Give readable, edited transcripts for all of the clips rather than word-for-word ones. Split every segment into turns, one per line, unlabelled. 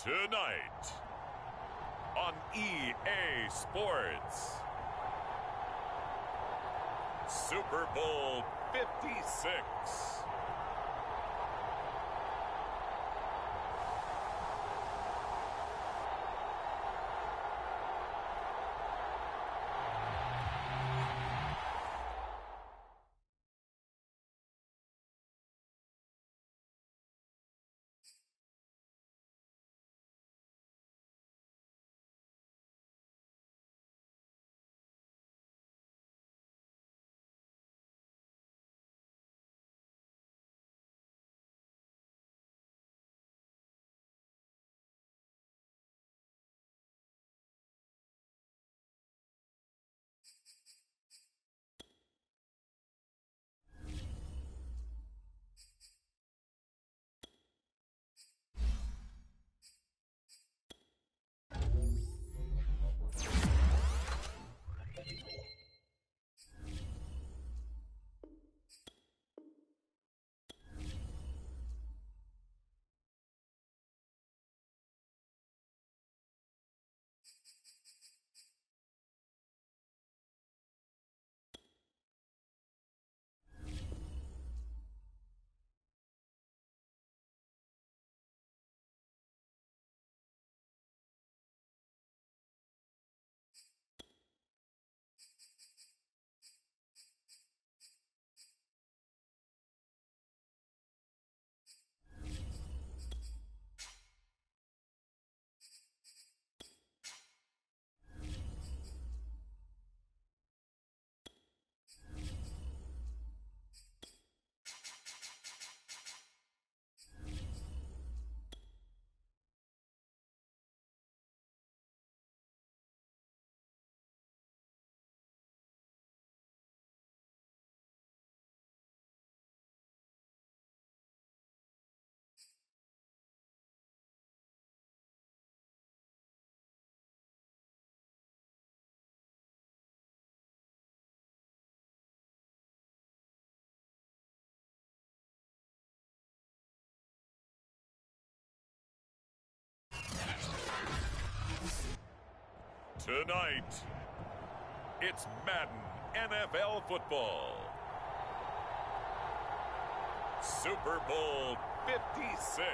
Tonight on EA Sports, Super Bowl 56. Tonight, it's Madden NFL football. Super Bowl 56.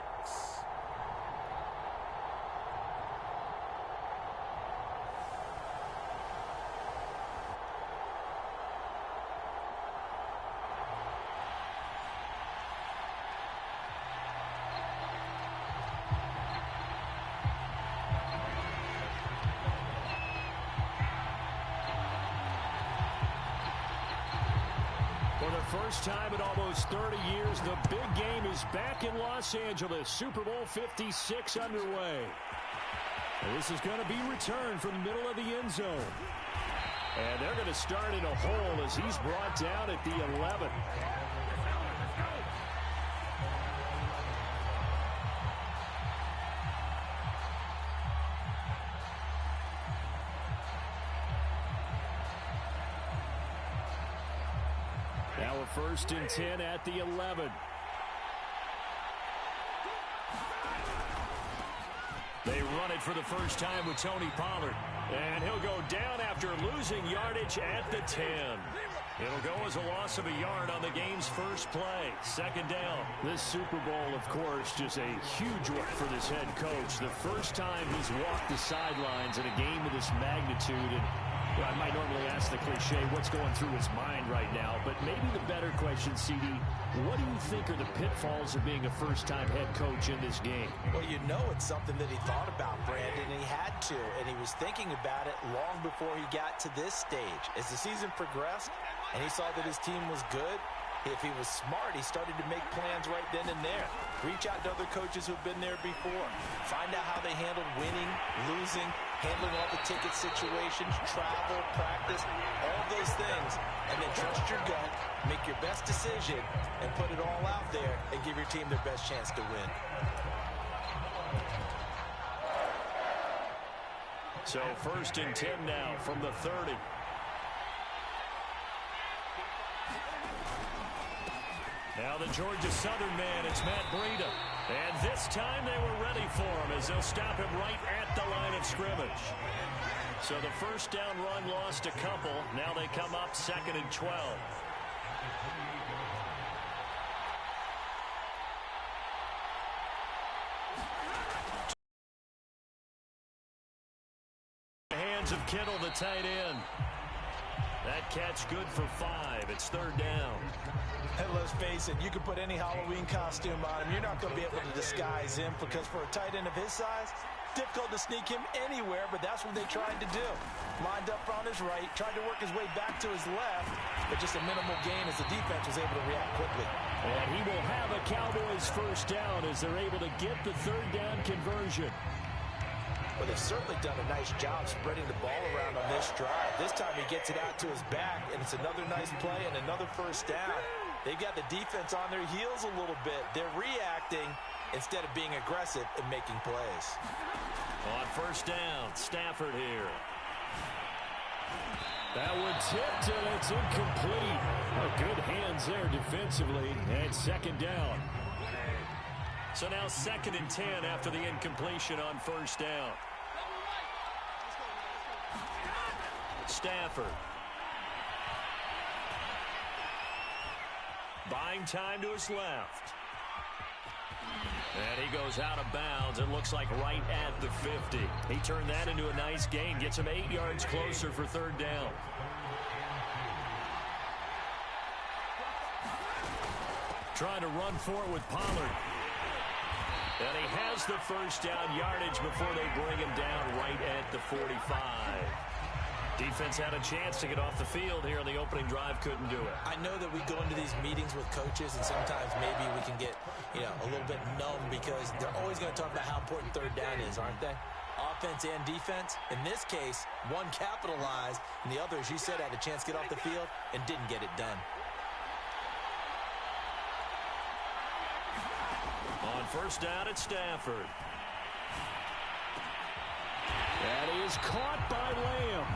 For the first time in almost 30 years, the big game is back in Los Angeles. Super Bowl 56 underway. And this is going to be returned from the middle of the end zone. And they're going to start in a hole as he's brought down at the 11. Now a 1st and 10 at the 11. They run it for the first time with Tony Pollard. And he'll go down after losing yardage at the 10. It'll go as a loss of a yard on the game's first play. 2nd down. This Super Bowl, of course, just a huge one for this head coach. The first time he's walked the sidelines in a game of this magnitude. And I might normally ask the cliche, what's going through his mind right now? But maybe the better question, CD, what do you think are the pitfalls of being a first-time head coach in this game?
Well, you know it's something that he thought about, Brandon, and he had to. And he was thinking about it long before he got to this stage. As the season progressed and he saw that his team was good, if he was smart, he started to make plans right then and there. Reach out to other coaches who've been there before. Find out how they handled winning, losing, handling all the ticket situations, travel, practice, all those things. And then trust your gut, make your best decision, and put it all out there and give your team their best chance to win.
So 1st and 10 now from the 30. Now the Georgia Southern man, it's Matt Breida. And this time they were ready for him as they'll stop him right at the line of scrimmage. So the first down run lost a couple. Now they come up 2nd and 12. Hands of Kittle, the tight end. That catch good for 5. It's 3rd down.
And let's face it, you can put any Halloween costume on him. You're not going to be able to disguise him because for a tight end of his size, difficult to sneak him anywhere, but that's what they tried to do. Lined up on his right, tried to work his way back to his left, but just a minimal gain as the defense was able to react quickly.
And he will have a Cowboys first down as they're able to get the 3rd down conversion.
Well, they've certainly done a nice job spreading the ball around on this drive. This time he gets it out to his back, and it's another nice play and another first down. They've got the defense on their heels a little bit. They're reacting instead of being aggressive and making plays.
On first down, Stafford here. That one tipped, and it's incomplete. Good hands there defensively, and 2nd down. So now 2nd and 10 after the incompletion on first down. Stafford. Buying time to his left. And he goes out of bounds. It looks like right at the 50. He turned that into a nice gain. Gets him 8 yards closer for 3rd down. Trying to run for it with Pollard. And he has the first down yardage before they bring him down right at the 45. Defense had a chance to get off the field here on the opening drive, couldn't do it.
I know that we go into these meetings with coaches, and sometimes maybe we can get, a little bit numb because they're always going to talk about how important 3rd down is, aren't they? Offense and defense. In this case, one capitalized, and the other, as you said, had a chance to get off the field and didn't get it done.
On first down, it's Stafford. And he is caught by Lamb.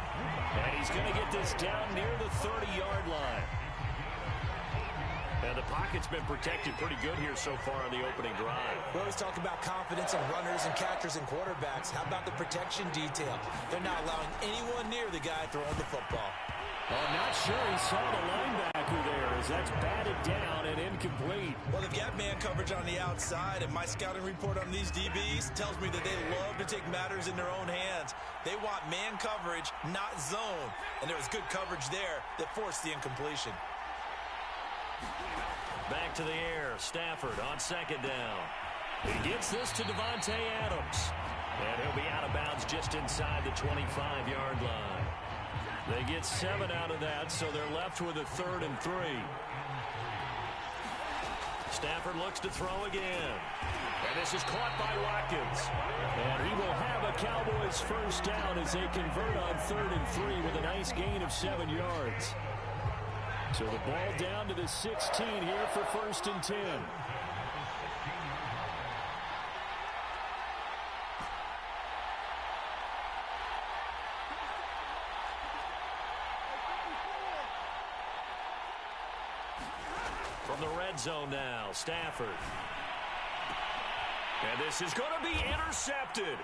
And he's going to get this down near the 30-yard line. And the pocket's been protected pretty good here so far on the opening drive.
We always talk about confidence in runners and catchers and quarterbacks. How about the protection detail? They're not allowing anyone near the guy throwing the football.
I'm not sure he saw the linebacker there as that's batted down and incomplete.
Well, they've got man coverage on the outside, and my scouting report on these DBs tells me that they love to take matters in their own hands. They want man coverage, not zone. And there was good coverage there that forced the incompletion.
Back to the air. Stafford on 2nd down. He gets this to Devontae Adams. And he'll be out of bounds just inside the 25-yard line. They get 7 out of that, so they're left with a 3rd and 3. Stafford looks to throw again. And this is caught by Watkins. And he will have a Cowboys first down as they convert on 3rd and 3 with a nice gain of 7 yards. So the ball down to the 16 here for 1st and 10. From the red zone now, Stafford. And this is going to be intercepted.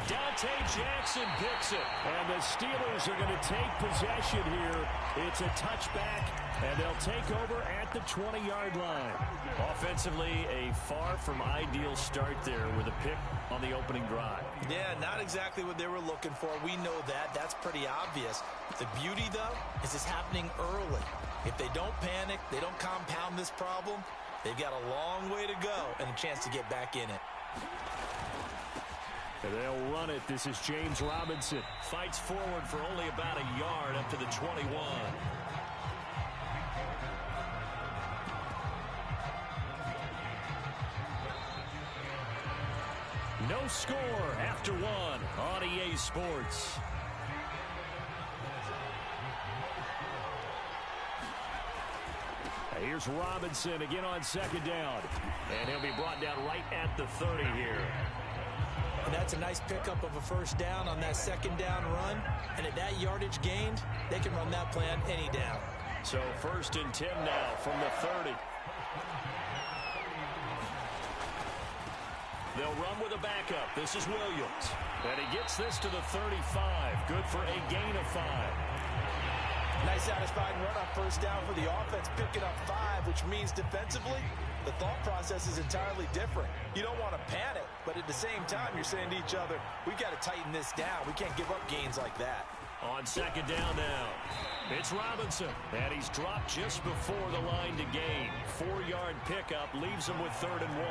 Dante Jackson picks it. And the Steelers are going to take possession here. It's a touchback, and they'll take over at the 20-yard line. Offensively, a far from ideal start there with a pick on the opening drive.
Yeah, not exactly what they were looking for. We know that. That's pretty obvious. The beauty, though, is it's happening early. If they don't panic, they don't compound this problem, they've got a long way to go and a chance to get back in it.
And they'll run it. This is James Robinson. Fights forward for only about a yard up to the 21. No score after 1 on EA Sports. Here's Robinson again on 2nd down. And he'll be brought down right at the 30 here.
And that's a nice pickup of a first down on that 2nd down run. And at that yardage gained, they can run that plan any down.
So 1st and 10 now from the 30. They'll run with a backup. This is Williams. And he gets this to the 35. Good for a gain of 5.
Nice satisfying run on first down for the offense, picking up 5, which means defensively, the thought process is entirely different. You don't want to panic, but at the same time, you're saying to each other, we've got to tighten this down. We can't give up gains like that.
On second down now, it's Robinson, and he's dropped just before the line to gain. 4-yard pickup leaves him with 3rd and 1.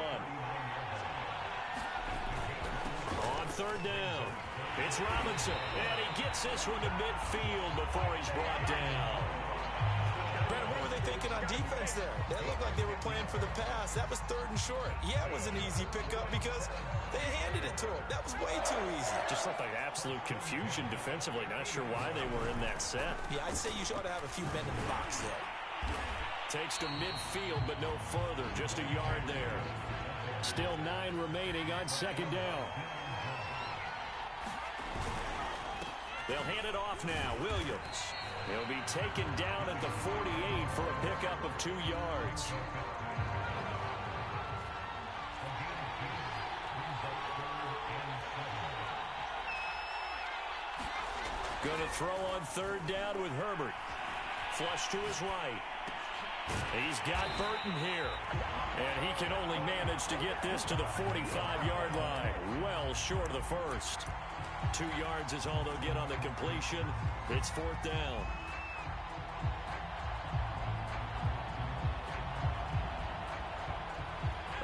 On third down, it's Robinson, and he gets this one to midfield before he's brought down.
Brandon, what were they thinking on defense there? That looked like they were playing for the pass. That was 3rd and short. Yeah, it was an easy pickup because they handed it to him. That was way too easy.
Just looked like absolute confusion defensively. Not sure why they were in that set.
Yeah, I'd say you ought to have a few men in the box there.
Takes to midfield, but no further. Just a yard there. Still 9 remaining on second down. They'll hand it off now. Williams. He'll be taken down at the 48 for a pickup of 2 yards. Going to throw on third down with Herbert. Flush to his right. He's got Burton here. And he can only manage to get this to the 45-yard line. Well short of the first. 2 yards is all they'll get on the completion. It's 4th down.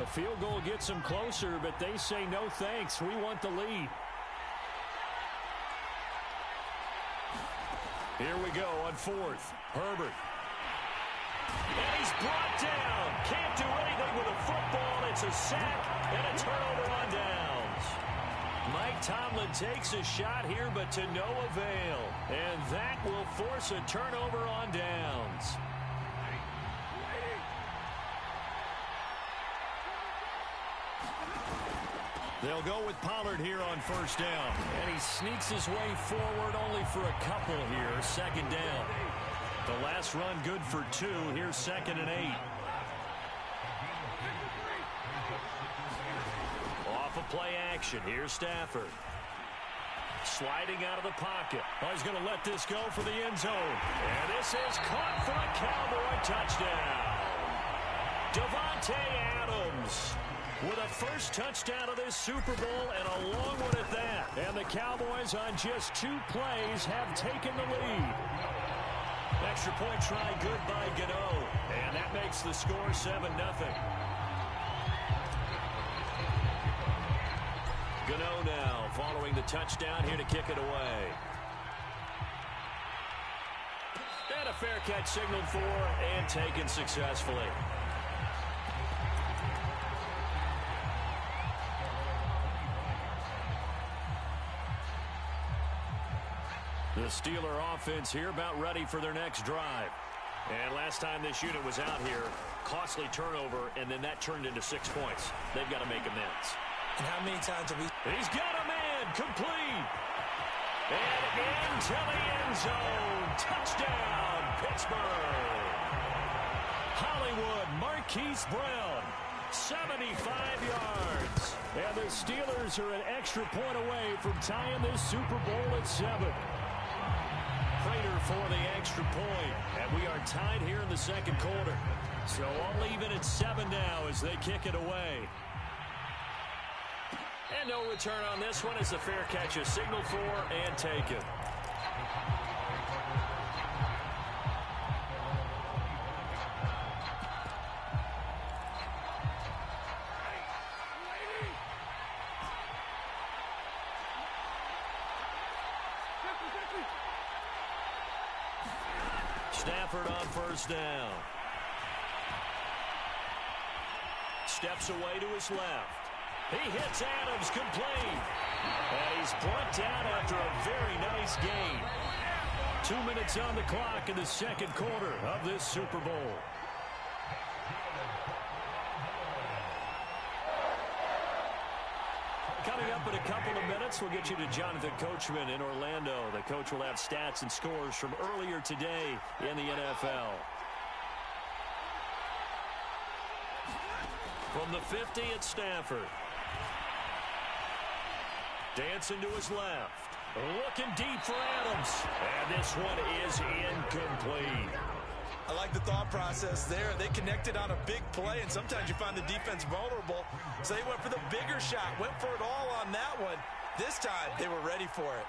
A field goal gets them closer, but they say no thanks. We want the lead. Here we go on 4th. Herbert. And he's brought down. Can't do anything with a football. It's a sack and a turnover on downs. Mike Tomlin takes a shot here, but to no avail. And that will force a turnover on downs. They'll go with Pollard here on first down. And he sneaks his way forward only for a couple here. Second down. The last run good for 2. Here's 2nd and 8. Off of play action. Here's Stafford. Sliding out of the pocket. Oh, he's going to let this go for the end zone. And this is caught for a Cowboy touchdown. Davante Adams with a first touchdown of this Super Bowl, and a long one at that. And the Cowboys on just 2 plays have taken the lead. Extra point try good by Gano. And that makes the score 7-0. Gano now following the touchdown here to kick it away. And a fair catch signaled for and taken successfully. The Steeler offense here about ready for their next drive. And last time this unit was out here, costly turnover, and then that turned into 6 points. They've got to make amends.
And how many times have we...
He's got a man, complete. And into the end zone. Touchdown, Pittsburgh. Hollywood, Marquise Brown, 75 yards. And the Steelers are an extra point away from tying this Super Bowl at 7. Prater for the extra point. And we are tied here in the second quarter. So all even at 7 now as they kick it away. And no return on this one as the fair catch is signaled for and taken. Stafford on first down. Steps away to his left. He hits Adams complete. And he's brought down after a very nice gain. 2 minutes on the clock in the second quarter of this Super Bowl. Coming up in a couple of minutes, we'll get you to Jonathan Coachman in Orlando. The coach will have stats and scores from earlier today in the NFL. From the 50, it's Stafford. Dancing to his left. Looking deep for Adams. And this one is incomplete.
I like the thought process there. They connected on a big play, and sometimes you find the defense vulnerable. So they went for the bigger shot, went for it all on that one. This time, they were ready for it.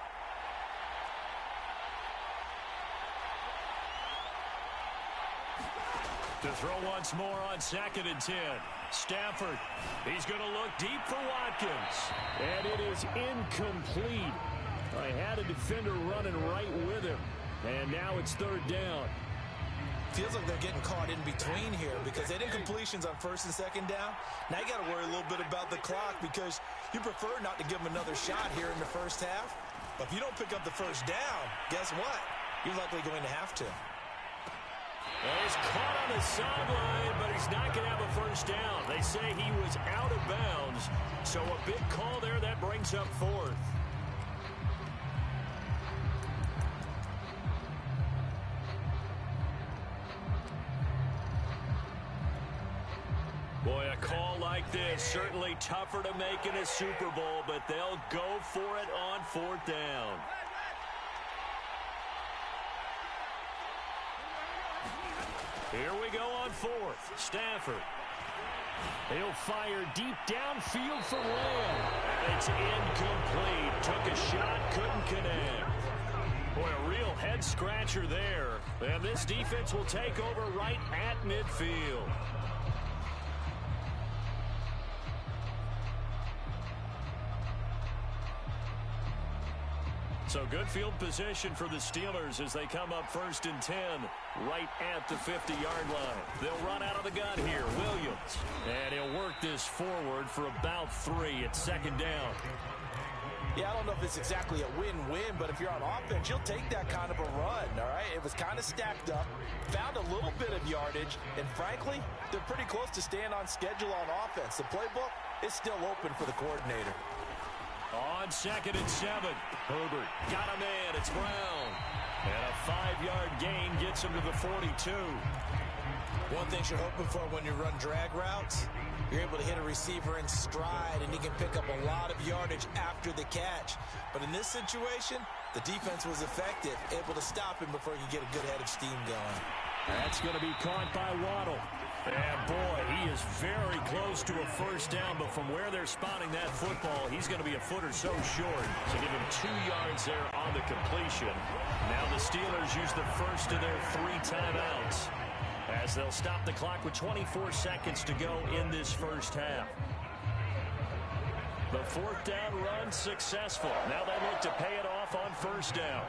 To throw once more on 2nd and 10. Stafford, he's going to look deep for Watkins. And it is incomplete. I had a defender running right with him. And now it's 3rd down.
Feels like they're getting caught in between here because they did completions on 1st and 2nd down. Now you got to worry a little bit about the clock because you prefer not to give them another shot here in the first half. But if you don't pick up the 1st down, guess what? You're likely going to have to.
Well, he's caught on the sideline, but he's not going to have a 1st down. They say he was out of bounds. So a big call there that brings up 4th. Boy, a call like this, certainly tougher to make in a Super Bowl, but they'll go for it on 4th down. Here we go on 4th. Stafford. He'll fire deep downfield for Lamb. It's incomplete. Took a shot, couldn't connect. Boy, a real head-scratcher there. And this defense will take over right at midfield. So good field position for the Steelers as they come up 1st and 10 right at the 50-yard line. They'll run out of the gun here. Williams. And he'll work this forward for about 3 at 2nd down.
Yeah, I don't know if it's exactly a win-win, but if you're on offense, you'll take that kind of a run, all right? It was kind of stacked up, found a little bit of yardage, and frankly, they're pretty close to staying on schedule on offense. The playbook is still open for the coordinator.
On 2nd and 7, Herbert got a man. It's Brown. And a 5-yard gain gets him to the 42.
One thing you're hoping for when you run drag routes, you're able to hit a receiver in stride, and he can pick up a lot of yardage after the catch. But in this situation, the defense was effective, able to stop him before he could get a good head of steam going.
That's going to be caught by Waddle. And, boy, he is very close to a 1st down, but from where they're spotting that football, he's going to be a foot or so short. So give him 2 yards there on the completion. Now the Steelers use the first of their 3 timeouts as they'll stop the clock with 24 seconds to go in this first half. The 4th down run successful. Now they look to pay it off on 1st down.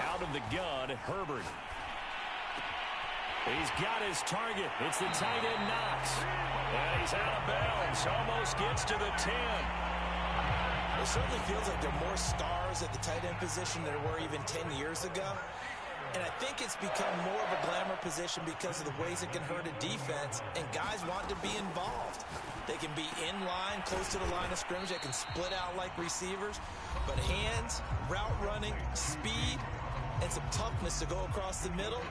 Out of the gun, Herbert. He's got his target. It's the tight end Knox. And he's out of bounds. Almost gets to the 10.
It certainly feels like there are more stars at the tight end position than there were even 10 years ago. And I think it's become more of a glamour position because of the ways it can hurt a defense, and guys want to be involved. They can be in line, close to the line of scrimmage. They can split out like receivers. But hands, route running, speed, and some toughness to go across the middle,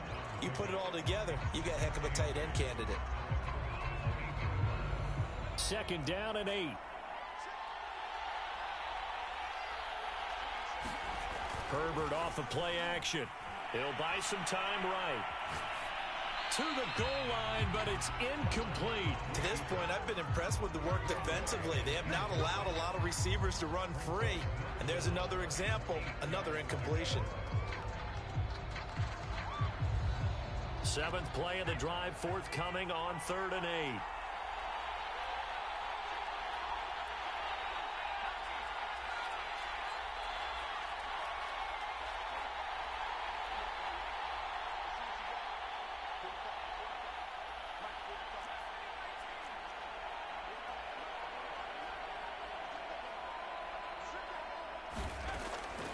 you put it all together, you got a heck of a tight end candidate.
2nd down and 8. Herbert off of play action. He'll buy some time right. To the goal line, but it's incomplete.
To this point, I've been impressed with the work defensively. They have not allowed a lot of receivers to run free. And there's another example, another incompletion.
7th play of the drive, forthcoming on 3rd and 8.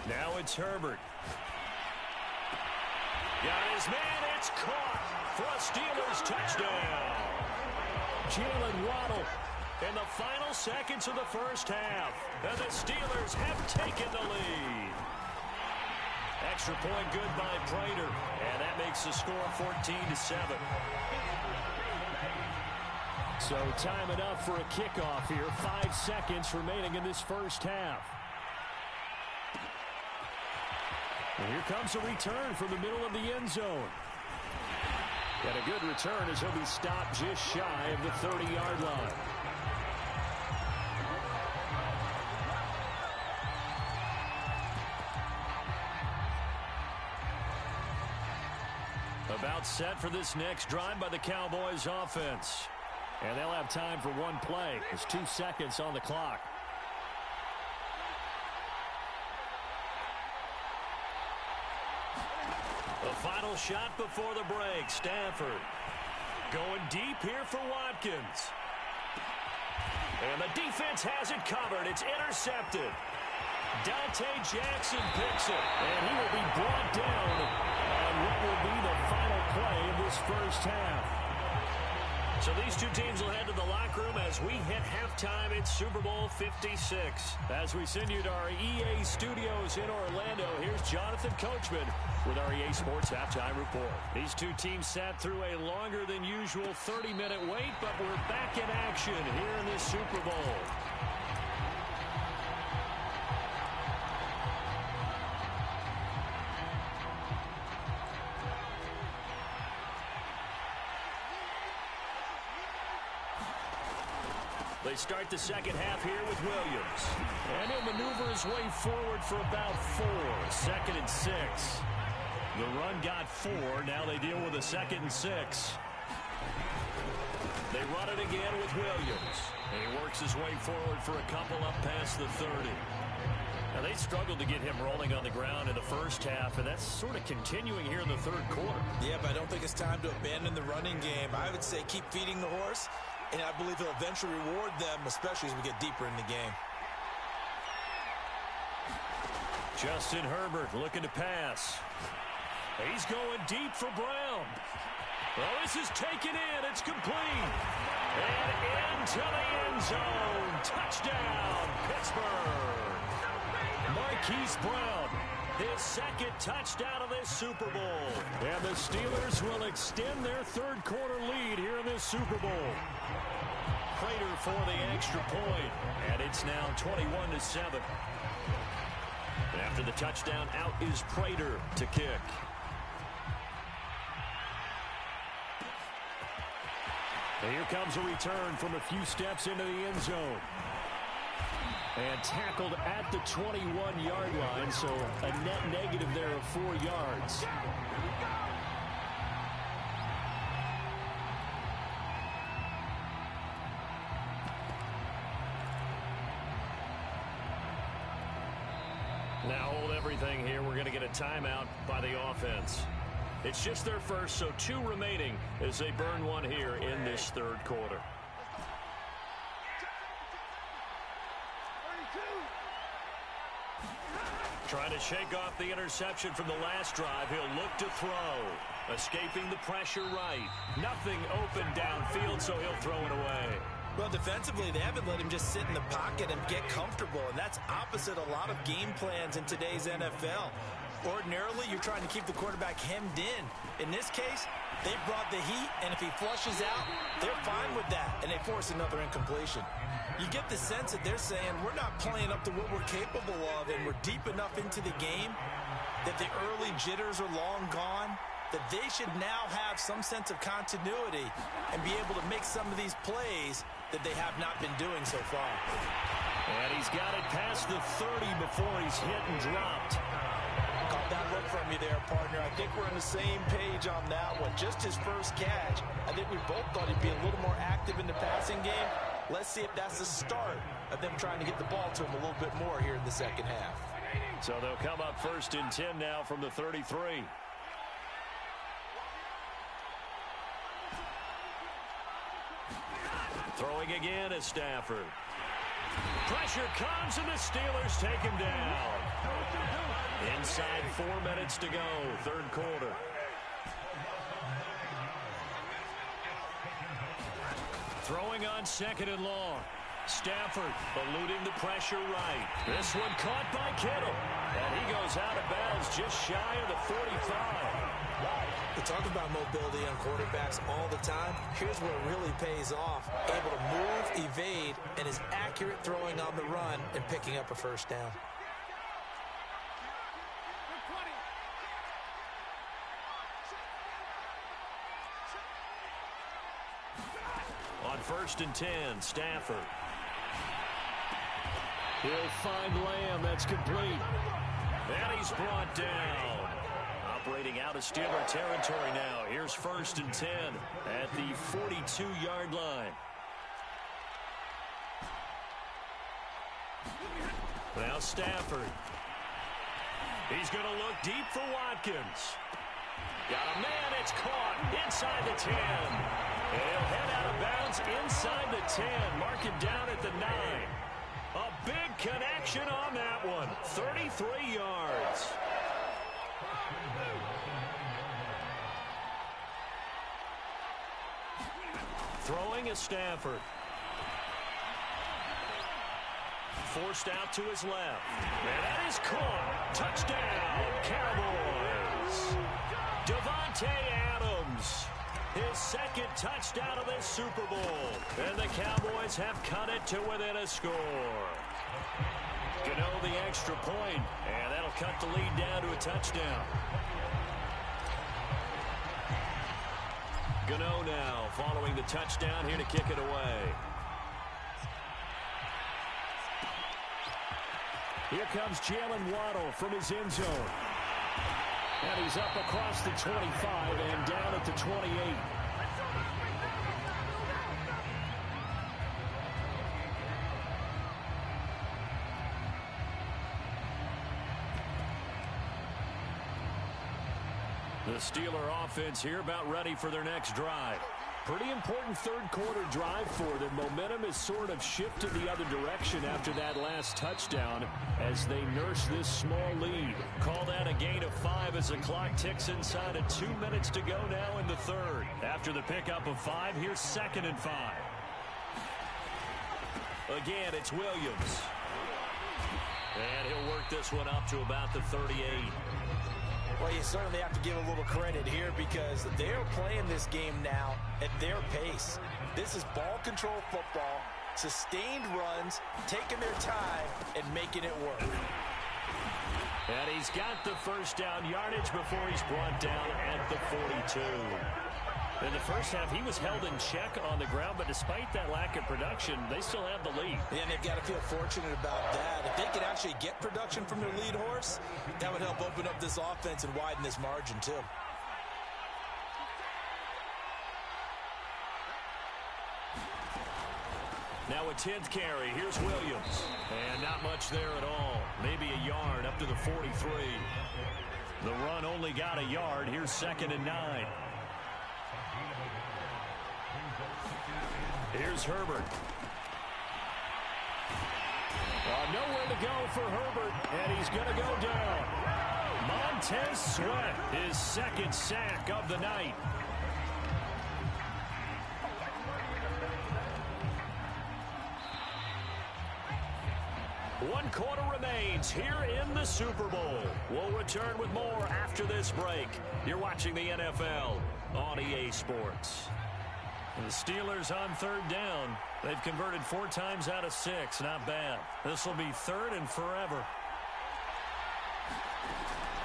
Now it's Herbert. Got his man. It's caught for a Steelers touchdown. Jalen Waddle in the final seconds of the first half. And the Steelers have taken the lead. extra point good by Prater. And that makes the score 14-7. So time enough for a kickoff here. 5 seconds remaining in this first half. And here comes a return from the middle of the end zone. And a good return as he'll be stopped just shy of the 30-yard line. About set for this next drive by the Cowboys offense. And they'll have time for one play. There's 2 seconds on the clock. The final shot before the break. Stafford going deep here for Watkins. And the defense has it covered. It's intercepted. Dante Jackson picks it. And he will be brought down on what will be the final play of this first half. So these two teams will head to the locker room as we hit halftime in Super Bowl 56. As we send you to our EA studios in Orlando, here's Jonathan Coachman with our EA Sports Halftime Report. These two teams sat through a longer than usual 30-minute wait, but we're back in action here in this Super Bowl. They start the second half here with Williams. And he'll maneuver his way forward for about 4. 2nd and 6. The run got 4. Now they deal with a 2nd and 6. They run it again with Williams. And he works his way forward for a couple up past the 30. Now they struggled to get him rolling on the ground in the first half, and that's sort of continuing here in the third quarter.
Yeah, but I don't think it's time to abandon the running game. I would say keep feeding the horse. And I believe he'll eventually reward them, especially as we get deeper in the game.
Justin Herbert looking to pass. He's going deep for Brown. Well, this is taken in. It's complete. And into the end zone. Touchdown, Pittsburgh. Marquise Brown, his 2nd touchdown of this Super Bowl. And the Steelers will extend their third quarter lead here in this Super Bowl. Prater for the extra point, and it's now 21-7. After the touchdown, out is Prater to kick. And here comes a return from a few steps into the end zone. And tackled at the 21-yard line, so a net negative there of 4 yards. Now hold everything here. We're going to get a timeout by the offense. It's just their first, so 2 remaining as they burn one here in this third quarter. Trying to shake off the interception from the last drive. He'll look to throw. Escaping the pressure right. Nothing open downfield, so he'll throw it away.
Well, defensively, they haven't let him just sit in the pocket and get comfortable, and that's opposite a lot of game plans in today's NFL. Ordinarily, you're trying to keep the quarterback hemmed in. In this case, they brought the heat, and if he flushes out, they're fine with that, and they force another incompletion. You get the sense that they're saying, we're not playing up to what we're capable of, and we're deep enough into the game that the early jitters are long gone, that they should now have some sense of continuity and be able to make some of these plays that they have not been doing so far.
And he's got it past the 30 before he's hit and dropped.
Caught that look from you there, partner. I think we're on the same page on that one. Just his first catch. I think we both thought he'd be a little more active in the passing game. Let's see if that's the start of them trying to get the ball to him a little bit more here in the second half.
So they'll come up 1st and 10 now from the 33. Throwing again is Stafford. Pressure comes, and the Steelers take him down. Inside 4 minutes to go, third quarter. Throwing on 2nd and long. Stafford eluding the pressure right. This one caught by Kittle. And he goes out of bounds just shy of the 45.
We talk about mobility on quarterbacks all the time. Here's where it really pays off. Able to move, evade, and is accurate throwing on the run and picking up a first down.
On 1st and 10, Stafford. He'll find Lamb. That's complete. And he's brought down. Operating out of Steeler territory now. Here's 1st and 10 at the 42-yard line. Now Stafford. He's going to look deep for Watkins. Got a man. It's caught inside the 10. And he'll head out of bounds inside the 10. Mark it down at the 9. A big connection on that one. 33 yards. Throwing is Stafford. Forced out to his left. And that is caught. Touchdown, Cowboys. Devontae Adams. His second touchdown of this Super Bowl. And the Cowboys have cut it to within a score. Gano the extra point, and that'll cut the lead down to a touchdown. Gano now following the touchdown here to kick it away. Here comes Jalen Waddle from his end zone. And he's up across the 25 and down at the 28. The Steeler offense here about ready for their next drive. Pretty important third-quarter drive for them. Momentum has sort of shifted the other direction after that last touchdown as they nurse this small lead. Call that a gain of 5 as the clock ticks inside of 2 minutes to go now in the third. After the pickup of 5, here's 2nd and 5. Again, it's Williams. And he'll work this one up to about the 38.
Well, you certainly have to give a little credit here because they're playing this game now at their pace. This is ball control football, sustained runs, taking their time, and making it work.
And he's got the first down yardage before he's brought down at the 42. In the first half, he was held in check on the ground, but despite that lack of production, they still have the lead.
And they've got to feel fortunate about that. If they could actually get production from their lead horse, that would help open up this offense and widen this margin, too.
Now a 10th carry. Here's Williams. And not much there at all. Maybe a yard up to the 43. The run only got a yard. Here's 2nd and 9. Here's Herbert. Nowhere to go for Herbert, and he's going to go down. Montez Sweat, his second sack of the night. One quarter remains here in the Super Bowl. We'll return with more after this break. You're watching the NFL on EA Sports. The Steelers on 3rd down. They've converted 4 times out of 6. Not bad. This will be 3rd and forever.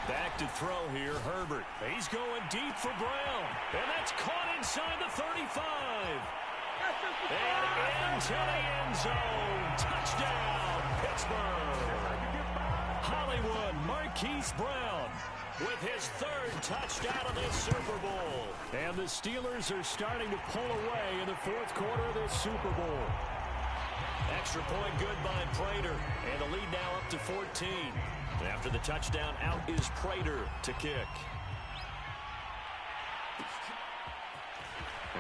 Back to throw here, Herbert. He's going deep for Brown. And that's caught inside the 35. And into the end zone. Touchdown, Pittsburgh. Hollywood Marquise Brown with his 3rd touchdown of this Super Bowl. And the Steelers are starting to pull away in the 4th quarter of this Super Bowl. Extra point good by Prater. And the lead now up to 14. After the touchdown, out is Prater to kick.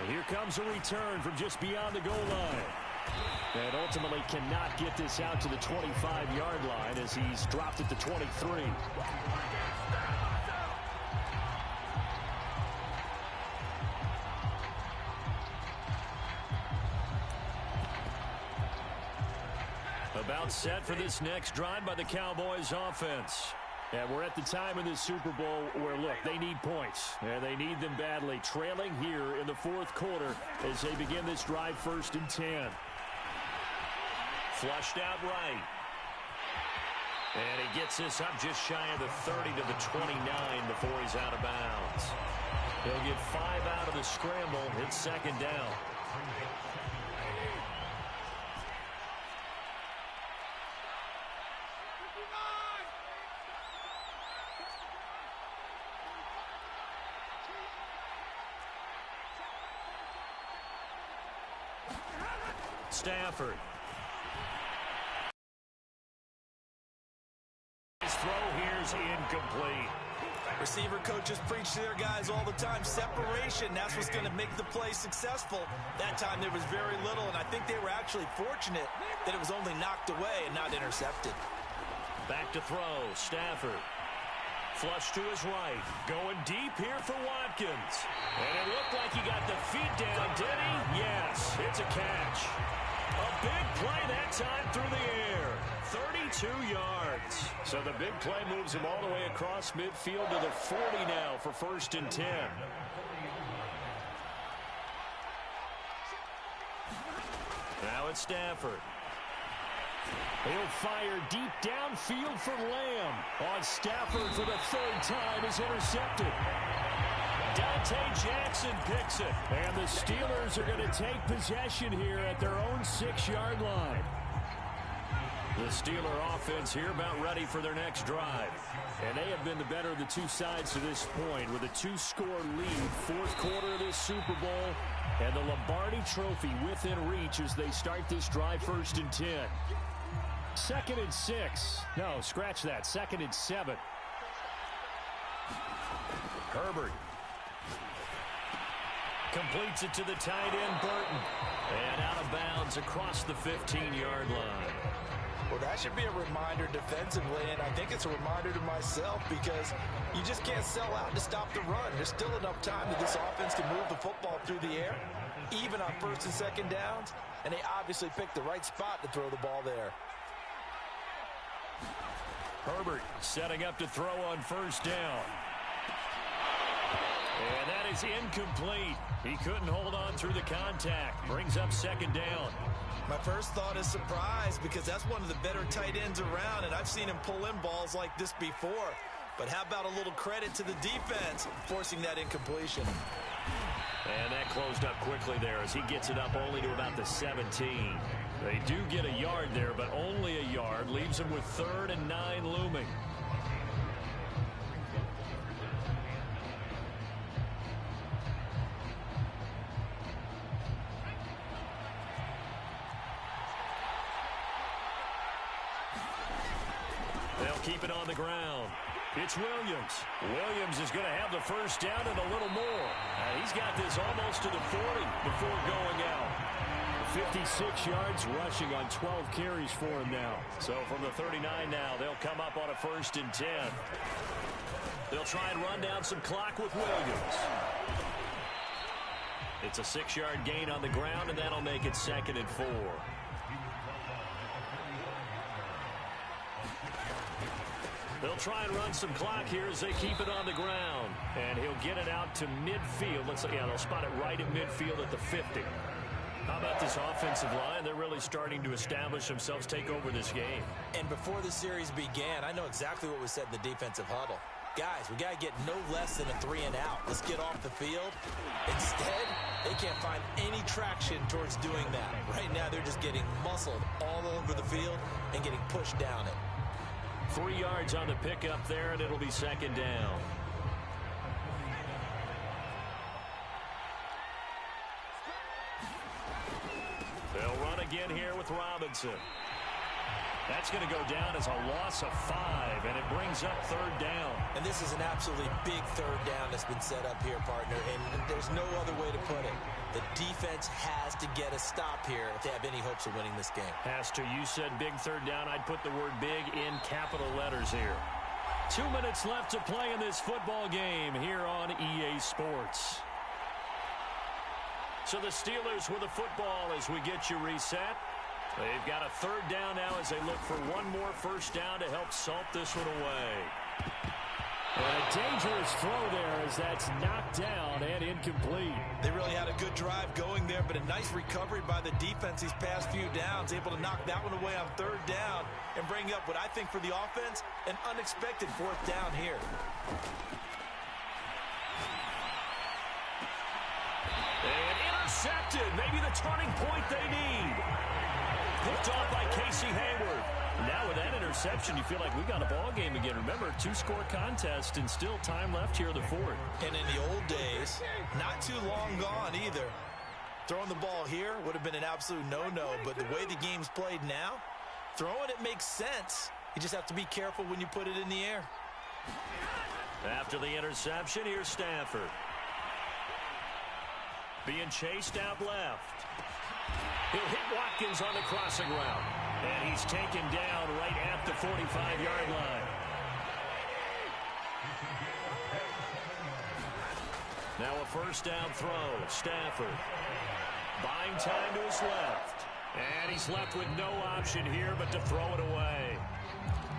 And here comes a return from just beyond the goal line. And ultimately cannot get this out to the 25-yard line as he's dropped at the 23. About set for this next drive by the Cowboys offense. And we're at the time in this Super Bowl where, look, they need points. And they need them badly. Trailing here in the fourth quarter as they begin this drive 1st and 10. Flushed out right. And he gets this up just shy of the 30 to the 29 before he's out of bounds. He'll get 5 out of the scramble. It's 2nd down. Stafford. His throw here's incomplete.
Receiver coaches preach to their guys all the time. Separation, that's what's going to make the play successful. That time there was very little, and I think they were actually fortunate that it was only knocked away and not intercepted.
Back to throw. Stafford. Flush to his right. Going deep here for Watkins. And it looked like he got the feet down, did he? Yes, it's a catch. A big play that time through the air. 32 yards. So the big play moves him all the way across midfield to the 40 now for 1st and 10. Now it's Stafford. He'll fire deep downfield for Lamb. On Stafford for the 3rd time is intercepted. Dante Jackson picks it. And the Steelers are going to take possession here at their own 6-yard line. The Steeler offense here about ready for their next drive. And they have been the better of the two sides to this point with a 2-score lead. 4th quarter of this Super Bowl. And the Lombardi Trophy within reach as they start this drive 1st and 10. 2nd and 6. No, scratch that. 2nd and 7. Herbert. Completes it to the tight end, Burton. And out of bounds across the 15-yard line.
Well, that should be a reminder defensively, and I think it's a reminder to myself because you just can't sell out to stop the run. There's still enough time that this offense can move the football through the air, even on 1st and 2nd downs, and they obviously picked the right spot to throw the ball there.
Herbert setting up to throw on 1st down. And that is incomplete. He couldn't hold on through the contact. Brings up 2nd down.
My first thought is surprise because that's one of the better tight ends around, and I've seen him pull in balls like this before. But how about a little credit to the defense forcing that incompletion?
And that closed up quickly there as he gets it up only to about the 17. They do get a yard there, but only a yard. Leaves them with 3rd and 9 looming. They'll keep it on the ground. It's Williams. Williams is going to have the 1st down and a little more. He's got this almost to the 40 before going out. 56 yards rushing on 12 carries for him now. So from the 39 now, they'll come up on a 1st and 10. They'll try and run down some clock with Williams. It's a 6-yard gain on the ground, and that'll make it 2nd and 4. They'll try and run some clock here as they keep it on the ground. And he'll get it out to midfield. They'll spot it right at midfield at the 50. How about this offensive line? They're really starting to establish themselves, take over this game.
And before the series began, I know exactly what was said in the defensive huddle. Guys, we got to get no less than a 3-and-out. Let's get off the field. Instead, they can't find any traction towards doing that. Right now, they're just getting muscled all over the field and getting pushed down it.
3 yards on the pickup there, and it'll be 2nd down. They'll run again here with Robinson. That's going to go down as a loss of 5, and it brings up 3rd down.
And this is an absolutely big 3rd down that's been set up here, partner, and there's no other way to put it. The defense has to get a stop here if they have any hopes of winning this game.
Has to. You said big 3rd down. I'd put the word big in capital letters here. 2 minutes left to play in this football game here on EA Sports. So the Steelers with the football as we get you reset. They've got a third down now as they look for one more first down to help salt this one away.
And a dangerous throw there as that's knocked down and incomplete.
They really had a good drive going there, but a nice recovery by the defense these past few downs, able to knock that one away on third down and bring up what I think for the offense, an unexpected fourth down here.
And intercepted, maybe the turning point they need. Picked off by Casey Hayward. Now with that interception, you feel like we got a ball game again. Remember, 2-score contest and still time left here in the fourth.
And in the old days, not too long gone either. Throwing the ball here would have been an absolute no-no, but the way the game's played now, throwing it makes sense. You just have to be careful when you put it in the air.
After the interception, here's Stafford. Being chased out left. He'll hit Watkins on the crossing route. And he's taken down right at the 45-yard line. Now a first down throw. Stafford buying time to his left. And he's left with no option here but to throw it away.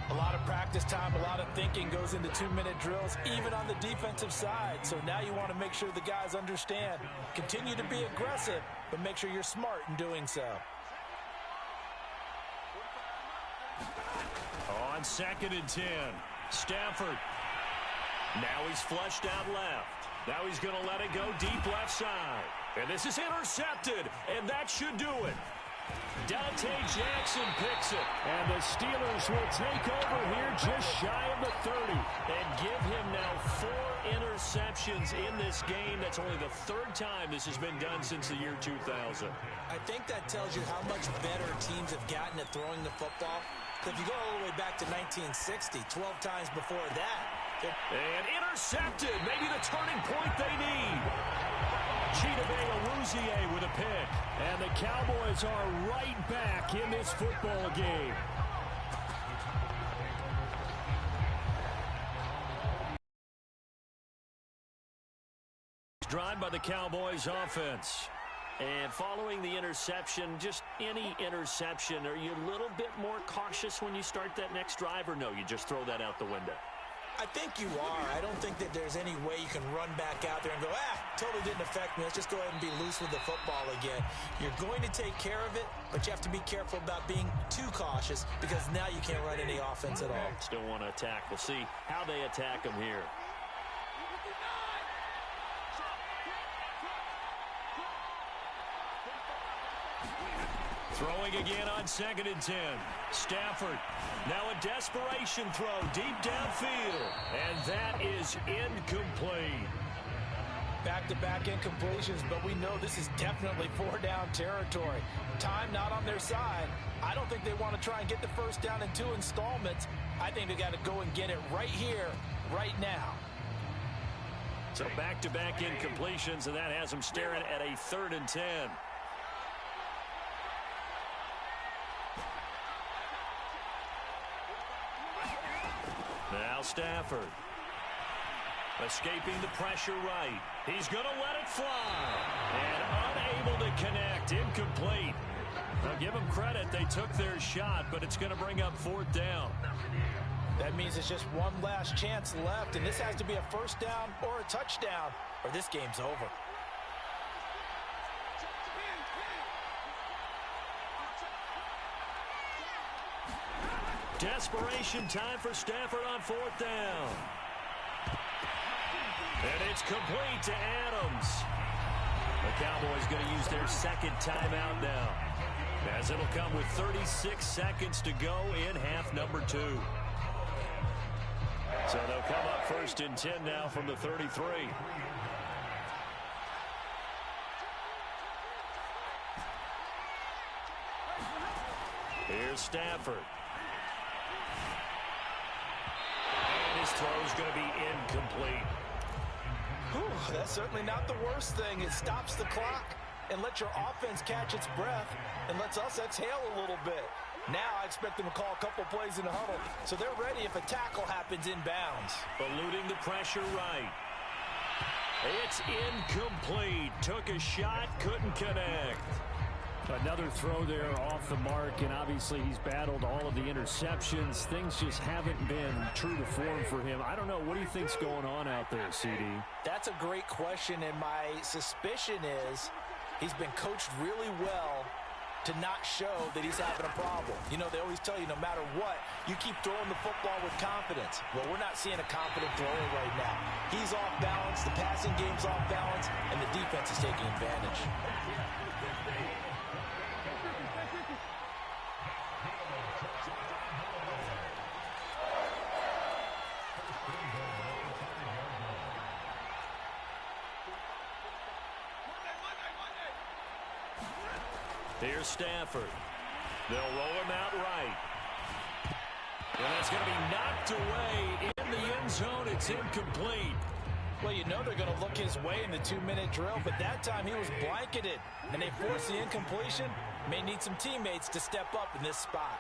A lot of practice time, a lot of thinking goes into 2-minute drills, even on the defensive side. So now you want to make sure the guys understand. Continue to be aggressive, but make sure you're smart in doing so.
On 2nd and 10, Stafford. Now he's flushed out left. Now he's going to let it go deep left side. And this is intercepted, and that should do it. Dante Jackson picks it.
And the Steelers will take over here just shy of the 30.
And give him now 4 interceptions in this game. That's only the 3rd time this has been done since the year 2000.
I think that tells you how much better teams have gotten at throwing the football. If you go all the way back to 1960, 12 times before that.
And intercepted. Maybe the turning point they need. Chidobe with a pick.
And the Cowboys are right back in this football game.
Drive by the Cowboys offense. And following the interception, just any interception, are you a little bit more cautious when you start that next drive, or no, you just throw that out the window?
I think you are. I don't think that there's any way you can run back out there and go, totally didn't affect me. Let's just go ahead and be loose with the football again. You're going to take care of it, but you have to be careful about being too cautious because now you can't run any offense at all.
Still want to attack. We'll see how they attack them here. Throwing again on 2nd and 10. Stafford. Now a desperation throw deep downfield. And that is incomplete.
Back-to-back incompletions, but we know this is definitely 4-down territory. Time not on their side. I don't think they want to try and get the first down in 2 installments. I think they got to go and get it right here, right now.
So back-to-back incompletions, and that has them staring at a 3rd and 10. Now Stafford. Escaping the pressure right. He's going to let it fly. And unable to connect. Incomplete. Now give them credit. They took their shot, but it's going to bring up 4th down.
That means it's just one last chance left, and this has to be a first down or a touchdown, or this game's over.
Desperation time for Stafford on 4th down. And it's complete to Adams. The Cowboys going to use their 2nd timeout now, as it'll come with 36 seconds to go in half number 2. So they'll come up 1st and 10 now from the 33. Here's Stafford. And his throw's going to be incomplete.
Whew, that's certainly not the worst thing. It stops the clock and lets your offense catch its breath and lets us exhale a little bit. Now I expect them to call a couple plays in the huddle, so they're ready if a tackle happens inbounds.
Eluding the pressure right. It's incomplete. Took a shot, couldn't connect.
Another throw there off the mark, and obviously he's battled all of the interceptions. Things just haven't been true to form for him. I don't know. What do you think's going on out there, CD?
That's a great question, and my suspicion is he's been coached really well to not show that he's having a problem. You know, they always tell you no matter what, you keep throwing the football with confidence. Well, we're not seeing a confident thrower right now. He's off balance, the passing game's off balance, and the defense is taking advantage.
Here's Stafford. They'll roll him out right. And that's going to be knocked away in the end zone. It's incomplete.
Well, you know they're going to look his way in the 2-minute drill, but that time he was blanketed, and they forced the incompletion. May need some teammates to step up in this spot.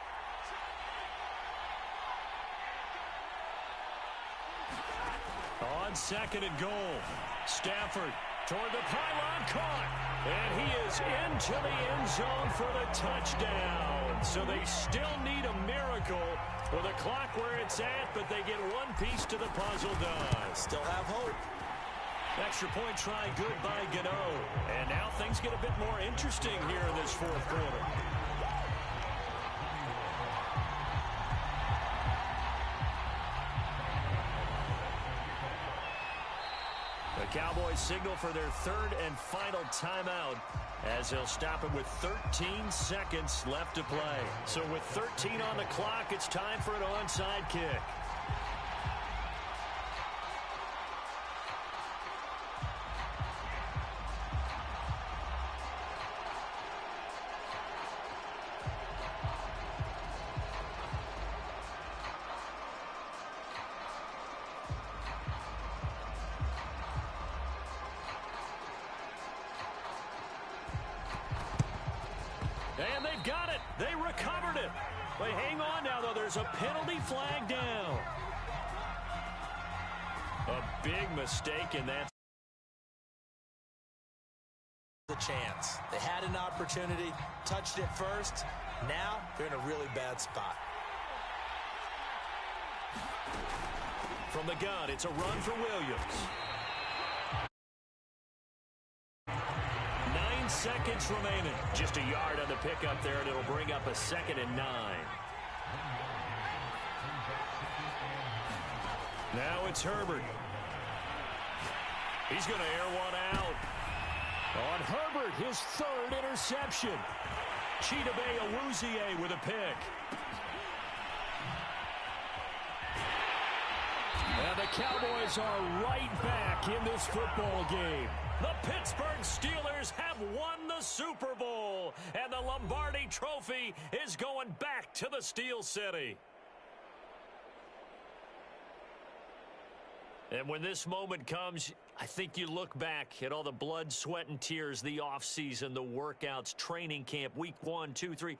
On 2nd and goal, Stafford toward the pylon, caught, and he is into the end zone for the touchdown. So they still need a miracle with the clock where it's at, but they get one piece to the puzzle done.
Still have hope.
Extra point try good by Gano. And now things get a bit more interesting here in this fourth quarter. The Cowboys signal for their third and final timeout as they'll stop it with 13 seconds left to play. So with 13 on the clock, it's time for an onside kick. And they've got it. They recovered it. But hang on now, though. There's a penalty flag down. A big mistake in that.
The chance. They had an opportunity, touched it first. Now they're in a really bad spot.
From the gun, it's a run for Williams. 9 seconds remaining. Just a yard on the pickup there, and it'll bring up a 2nd and 9. Now it's Herbert. He's going to air one out.
On Herbert, his third interception.
Chidobe Awuzie with a pick.
And the Cowboys are right back in this football game.
The Pittsburgh Steelers have won the Super Bowl, and the Lombardi Trophy is going back to the Steel City. And when this moment comes, I think you look back at all the blood, sweat, and tears, the offseason, the workouts, training camp, week 1, 2, 3,